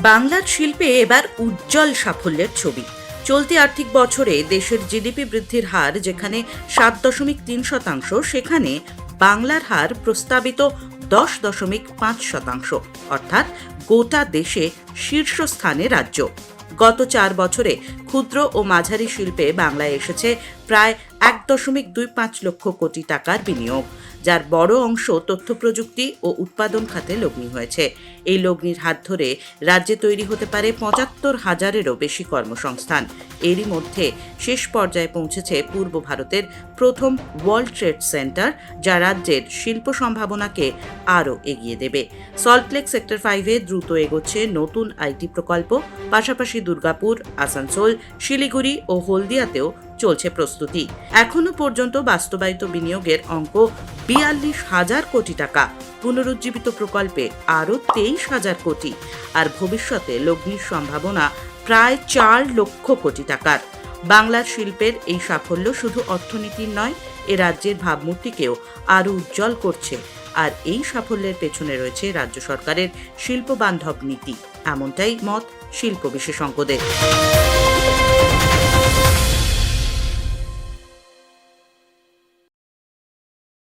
বাংলার শিল্পে এবার উজ্জ্বল সাফল্যের ছবি। চলতি আর্থিক বছরে দেশের জিডিপি বৃদ্ধির হার যেখানে 7.3%, সেখানে বাংলার হার প্রস্তাবিত 10.5%, অর্থাৎ গোটা দেশে শীর্ষস্থানে রাজ্য। গত 4 বছরে ক্ষুদ্র ও মাঝারি শিল্পে বাংলায় এসেছে প্রায় 1.25 লক্ষ কোটি টাকার বিনিয়োগ, যার বড় অংশ তথ্য প্রযুক্তি ও উৎপাদন খাতে লগ্নি হয়েছে। এই লগ্নির হাত ধরে রাজ্যে তৈরি হতে পারে 75,000-এরও বেশি কর্মসংস্থান। এরই মধ্যে শেষ পর্যায়ে পৌঁছেছে পূর্ব ভারতের প্রথম ওয়ার্ল্ড ট্রেড সেন্টার, যা রাজ্যের শিল্প সম্ভাবনাকে আরও এগিয়ে দেবে। সল্টলেক সেক্টর 5-এ দ্রুত এগোচ্ছে নতুন আইটি প্রকল্প, পাশাপাশি দুর্গাপুর, আসানসোল, শিলিগুড়ি ও হলদিয়াতেও চলছে প্রস্তুতি। এখনো পর্যন্ত বাস্তবায়িত বিনিয়োগের অঙ্ক 42,000 কোটি টাকা, পুনরুজ্জীবিত প্রকল্পে আরও 23,000 কোটি, আর ভবিষ্যতে লগ্নির সম্ভাবনা প্রায় 4 লক্ষ কোটি টাকার। বাংলার শিল্পের এই সাফল্য শুধু অর্থনীতির নয়, এ রাজ্যের ভাবমূর্তিকেও আরও উজ্জ্বল করছে। আর এই সাফল্যের পেছনে রয়েছে রাজ্য সরকারের শিল্প বান্ধব নীতি, এমনটাই মত শিল্প বিশেষজ্ঞদের।